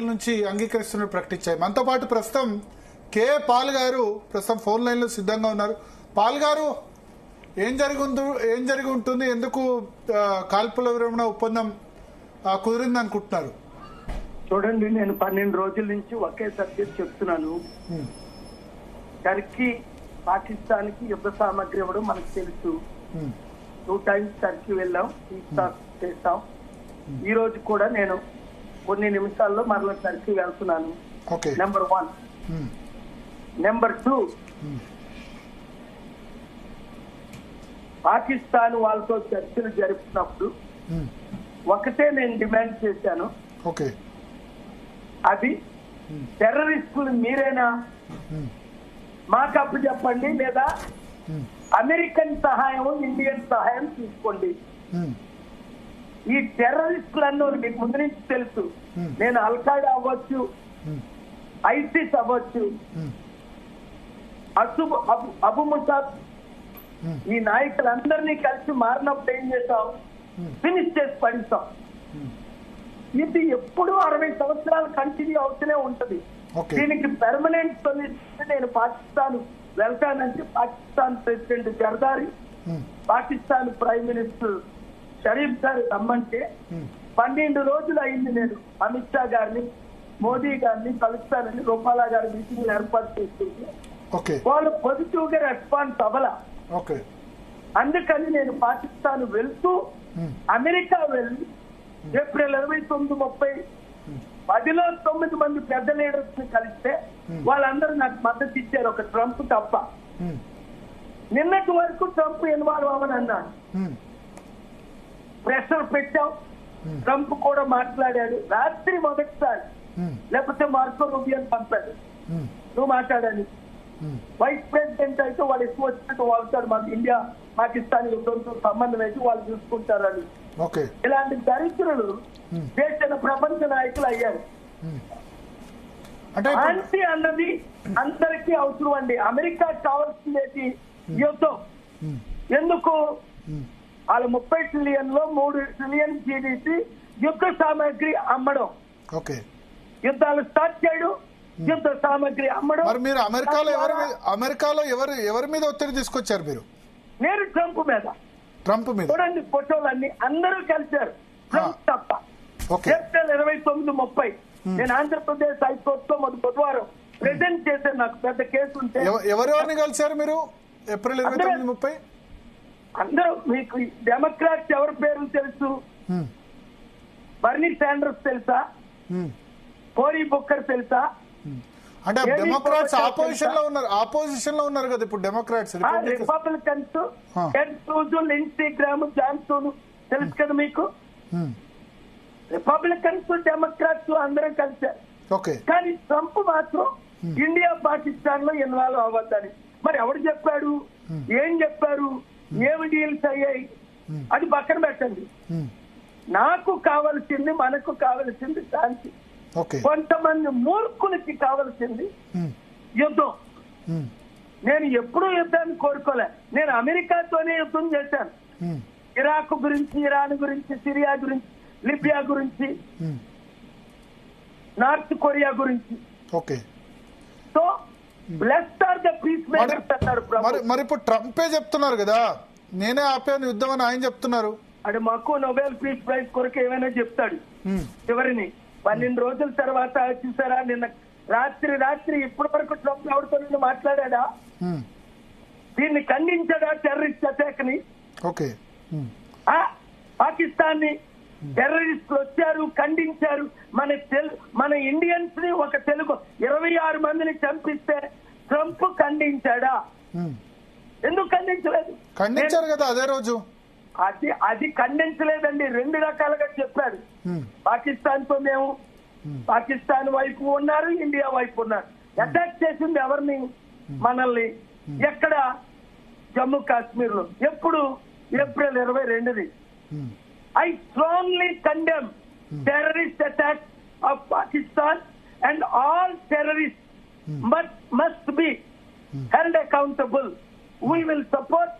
నుంచి అంగీకరిస్తున్నట్టు ప్రకటించాయి. మనతో పాటు ప్రస్తుతం కే పాల్ గారు ప్రస్తుతం ఫోన్ లైన్ లో సిద్ధంగా ఉన్నారు. పాల్ గారు, ఏం జరిగి ఉంటుంది, ఎందుకు కాల్పుల విరమణ ఒప్పందం కుదిరింది అనుకుంటున్నారు? చూడండి, నేను 12 రోజుల నుంచి ఒకే సబ్జెక్ట్ చెప్తున్నాను. టర్కీ పాకిస్తాన్ కి యుద్ధ సామాగ్రి ఇవ్వడం మనకు తెలుసు. 2 times టర్కీ వెళ్ళాం, చేస్తాం. ఈ రోజు కూడా నేను కొన్ని నిమిషాల్లో మరలా టర్కీ వెళ్తున్నాను. నెంబర్ 1. నెంబర్ 2, పాకిస్తాన్ వాళ్ళతో చర్చలు జరుపుతున్నప్పుడు ఒకటే నేను డిమాండ్ చేశాను. అది టెర్రరిస్టులు మీరేనా, మాకు అప్పు చెప్పండి, లేదా అమెరికన్ సహాయం, ఇండియన్ సహాయం తీసుకోండి. ఈ టెర్రరిస్టులన్నో మీకు ముందు నుంచి తెలుసు. నేను అల్ఖైదా అవ్వచ్చు, ఐసిస్ అవ్వచ్చు, అబు ముసాద్, ఈ నాయకులందరినీ కలిసి మారినప్పుడు ఏం చేస్తాం, ఫినిష్ చేసి పడిస్తాం. ఇది ఎప్పుడు 60 సంవత్సరాలు కంటిన్యూ అవుతూనే ఉంటది. దీనికి పెర్మనెంట్ సొల్యూషన్ నేను పాకిస్తాన్ వెళ్తానంటే Pakistan president Zardari, Pakistan prime minister Sharif garu రమ్మంటే 12 రోజులు అయింది. నేను అమిత్ షా గారిని, మోదీ గారిని కలుస్తానని రూపాలా గారి మీటింగ్ ఏర్పాటు చేస్తుంది. వాళ్ళు పాజిటివ్ గా రెస్పాన్స్ అవ్వాల. అందుకని నేను పాకిస్తాన్ వెళ్తూ అమెరికా వెళ్ళి ఏప్రిల్ 29, 30 10లో 9 మంది పెద్ద లీడర్స్ ని కలిస్తే వాళ్ళందరూ నాకు మద్దతు ఇచ్చారు, ఒక ట్రంప్ తప్ప. నిన్నటి వరకు ట్రంప్ ఇన్వాల్వ్ అవ్వని అన్నాడు. ప్రెషర్ పెట్టాం, ట్రంప్ కూడా మాట్లాడాడు. రాత్రి మొదటిసారి, లేకపోతే మార్కో రూబియోని పంపాడు, నువ్వు మాట్లాడాలి. వైస్ ప్రెసిడెంట్ అయితే వాళ్ళు ఎక్కువ వచ్చినట్టు వాళ్తాడు, మాకు ఇండియా పాకిస్తాన్ యుద్ధంతో సంబంధం అయితే వాళ్ళు చూసుకుంటారని. ఇలాంటి దరిద్రులు దేశ ప్రపంచ నాయకులు అయ్యారు. శాంతి అన్నది అందరికీ అవసరం అండి. అమెరికా కావాల్సింది యుద్ధం. ఎందుకు? వాళ్ళ 30 ట్రిలియన్లో 3 ట్రిలియన్ జీడీపీ యుద్ధ సామాగ్రి అమ్మడం, యుద్ధాలు స్టార్ట్ చేయడం, యుద్ధ సామాగ్రి అమ్మడం. మీరు అమెరికాలో ఎవరి మీద ఒత్తిడి తీసుకొచ్చారు? మీరు? నేను ట్రంప్ మీద. చూడండి ఫోటోలన్నీ అందరూ కలిశారు, ట్రంప్ తప్ప. ఏప్రిల్ 29, 30 నేను ఆంధ్రప్రదేశ్ హైకోర్టులో మొదటి బుధవారం ప్రెజెంట్ చేశాను. నాకు పెద్ద కేసు ఉంటే. ఎవరెవరిని కలిశారు మీరు ఏప్రిల్ 29, 30? అందరూ. మీకు డెమోక్రాట్స్ ఎవరి పేర్లు తెలుసు? బర్నీ శాండర్స్ తెలుసా? కోరీ బుక్కర్ తెలుసా? అంటే డెమోక్రాట్స్ ఆపోజిషన్ లో ఉన్నారు కదా ఇప్పుడు. Democrats, Republicans Ted Cruz, Lindsey Graham, Johnson తెలుసు కదా మీకు. రిపబ్లికన్స్, డెమోక్రాట్స్ అందరూ కలిశారు. కానీ ట్రంప్ మాత్రం ఇండియా పాకిస్తాన్ లో ఇన్వాల్వ్ అవ్వద్దని. మరి ఎవరు చెప్పాడు, ఏం చెప్పారు, ఏమి డీల్స్ అయ్యాయి, అది పక్కన పెట్టండి. నాకు కావలసింది, మనకు కావలసింది శాంతి. కొంతమంది మూర్ఖులకి కావలసింది యుద్ధం. నేను ఎప్పుడూ యుద్ధాన్ని కోరుకోలే. నేను అమెరికాతోనే యుద్ధం చేశాను. ఇరాక్ గురించి, ఇరాన్ గురించి, సిరియా గురించి, లిబియా గురించి, నార్త్ కొరియా గురించి. So blessed are the peacemakers అన్నాడు. మరి ఇప్పుడు ట్రంపే చెప్తున్నారు కదా, నేనే ఆపాను యుద్ధం అని ఆయన చెప్తున్నారు. అది మాకు నోబెల్ పీస్ ప్రైజ్ కొరకు ఏమైనా చెప్తాడు. చివరిని 12 రోజుల తర్వాత చూసారా, నిన్న రాత్రి ఇప్పటి వరకు ట్రంప్ ఎవరితో మాట్లాడా? దీన్ని ఖండించాడా టెర్రరిస్ట్ అటాక్ ని? పాకిస్తాన్ ని టెర్రరిస్టులు వచ్చారు, ఖండించారు. మన ఇండియన్స్ ని, ఒక తెలుగు 26 మందిని చంపిస్తే ట్రంప్ ఖండించాడా? ఎందుకు ఖండించలేదు? ఖండించారు కదా అదే రోజు. అది ఖండించలేదండి. 2 రకాలుగా చెప్పాడు. పాకిస్తాన్ తో మేము, పాకిస్తాన్ వైపు ఉన్నారు, ఇండియా వైపు ఉన్నారు. అటాక్ చేసింది ఎవరిని? మనల్ని. ఎక్కడ? జమ్మూ కాశ్మీర్ లో. ఎప్పుడు? April 22ని. I strongly condemn terrorist attacks of Pakistan, and all terrorists must be held accountable. We will support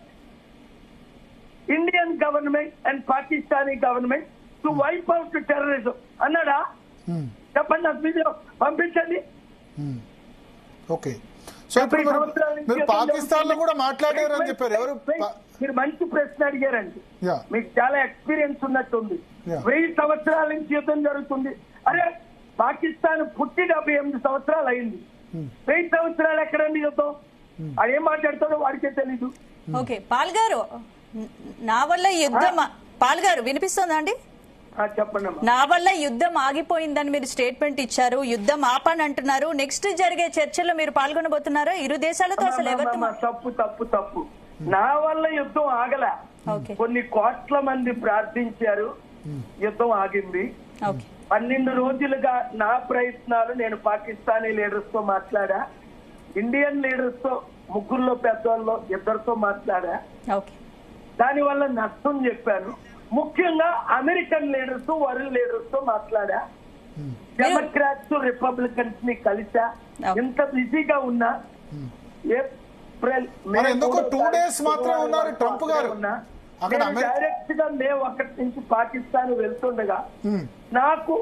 Indian government and Pakistani government to wipe out terrorism. Annada చెప్పండి, నాకు వీడియో పంపించండి. ఓకే. సో ఇప్పుడు మీరు పాకిస్తాన్ లో కూడా మాట్లాడారు అని చెప్పారు. ఎవరు? మీరు మంచి ప్రశ్న అడిగారండి. యా. మీకు చాలా ఎక్స్పీరియన్స్ ఉన్నట్టుంది. 1000 సంవత్సరాల నుంచి యుద్ధం జరుగుతుంది. అరే పాకిస్తాన్ పుట్టి 78 సంవత్సరాలు అయింది. 1000 సంవత్సరాలు ఎక్కడండి యుద్ధం? అది ఏం మాట్లాడతాడో వాడికే తెలీదు. ఓకే పాల్ గారు, నా వల్ల యుద్ధం, పాల్ గారు వినిపిస్తుందా అండి? చెప్పండి. నా వల్ల యుద్ధం ఆగిపోయిందని మీరు స్టేట్మెంట్ ఇచ్చారు, యుద్ధం ఆపని అంటున్నారు. నెక్స్ట్ జరిగే చర్చల్లో మీరు పాల్గొనబోతున్నారా ఇరు దేశాలతో? అసలు ఎవరితో? తప్పు తప్పు తప్పు. నా వల్ల యుద్ధం ఆగల. కొన్ని కోట్ల మంది ప్రార్థించారు, యుద్ధం ఆగింది. 12 రోజులుగా నా ప్రయత్నాలు, నేను పాకిస్తానీ లీడర్స్ తో మాట్లాడా, ఇండియన్ లీడర్స్ తో, ముగ్గురులో పెద్దవాళ్ళు 2తో మాట్లాడా. దాని వల్ల నష్టం చెప్పాను. ముఖ్యంగా అమెరికన్ లీడర్స్, వరల్డ్ లీడర్స్ తో మాట్లాడా. డెమోక్రాట్స్, రిపబ్లికన్స్ ని కలిసా. ఇంత బిజీగా ఉన్నా ఏప్రిల్ మే 2 days మాత్రమే ఉన్నారు ట్రంప్ గారు. డైరెక్ట్ గా మే 1 నుంచి పాకిస్తాన్ వెళ్తుండగా నాకు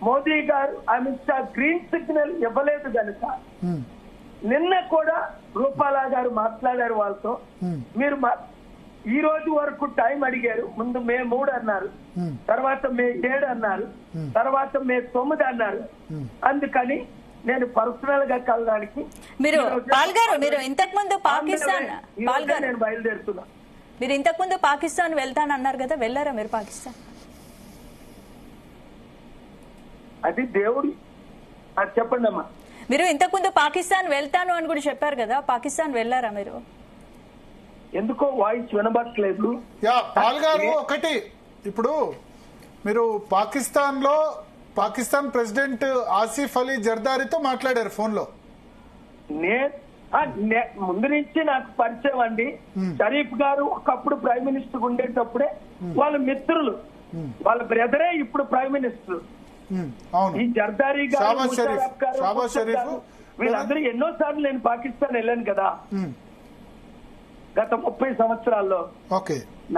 మోదీ గారు, అమిత్ షా గ్రీన్ సిగ్నల్ ఇవ్వలేదు కనుక నిన్న కూడా రూపాలా గారు మాట్లాడారు వాళ్ళతో. మీరు ఈ రోజు వరకు టైం అడిగారు. ముందు మే 3 అన్నారు, తర్వాత మే 7 అన్నారు, తర్వాత మే 9 అన్నారు. అందుకని నేను పర్సనల్ గా కలడానికి మీరు పాల్ గారు, మీరు ఇంతకు ముందు పాకిస్తాన్, పాల్ గారు నేను బయలుదేరుతున్నా. మీరు ఇంతకు ముందు పాకిస్తాన్ వెళ్తానన్నారు కదా, వెళ్ళారా మీరు పాకిస్తాన్? అది దేవుడి. అది చెప్పండి అమ్మా. మీరు ఇంతకు ముందు పాకిస్తాన్ వెళ్తాను అని కూడా చెప్పారు కదా, పాకిస్తాన్ వెళ్ళారా మీరు? ఎందుకో వాయిస్ వినబట్టలేదు. పాల్ గారు, ఒకటి, ఇప్పుడు మీరు పాకిస్తాన్ లో పాకిస్తాన్ ప్రెసిడెంట్ ఆసిఫ్ అలీ జర్దారీతో మాట్లాడారు ఫోన్ లో. ముందు నుంచి నాకు పరిచయం అండి. షరీఫ్ గారు ఒకప్పుడు ప్రైమ్ మినిస్టర్ ఉండేటప్పుడే వాళ్ళ మిత్రులు, వాళ్ళ బ్రదరే ఇప్పుడు ప్రైమ్ మినిస్టర్. ఈ జర్దారీ గారు, వీళ్ళందరూ ఎన్నో సార్లు నేను పాకిస్తాన్ వెళ్ళాను కదా గత 30 సంవత్సరాల్లో.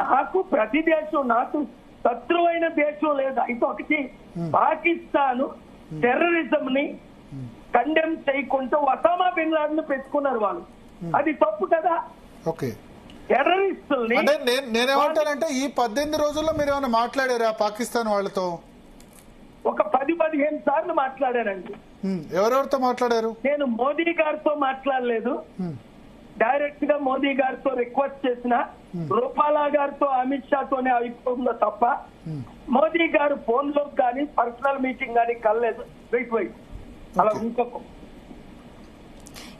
నాకు ప్రతి దేశం, నాకు శత్రువైన దేశం లేదు. అయితే ఒకటి, పాకిస్తాన్ టెర్రరిజం ని కండెమ్ చేయకుండా ఒసామా బిన్ లాడెన్ పెట్టుకున్నారు వాళ్ళు. అది తప్పు కదా. టెర్రరిస్టుల్ని నేనేమంటానంటే, ఈ 18 రోజుల్లో మీరు ఏమైనా మాట్లాడారా పాకిస్తాన్ వాళ్ళతో? ఒక 10-15 సార్లు మాట్లాడారండి. ఎవరెవరితో మాట్లాడారు? నేను మోదీ గారితో మాట్లాడలేదు. డైరెక్ట్ గా మోదీ గారితో రిక్వెస్ట్ చేసిన, రూపాలా గారితో, అమిత్ షాతోనే అయిపోతుందో తప్ప మోదీ గారు ఫోన్ లో కానీ పర్సనల్ మీటింగ్ కానీ కలలేదు. వెయిట్ అలా ఇంకొక.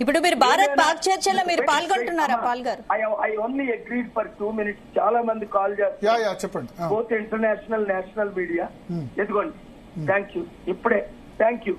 ఇప్పుడు మీరు భారత్ పాక్ చర్చలో మీరు పాల్గొంటున్నారా Paul garu? I only agreed for 2 minutes. చాలా మంది కాల్ చేస్తారు, చెప్పండి. Both international, national media. ఎదుగోండి. Thank you. ఇప్పుడే థ్యాంక్ యూ.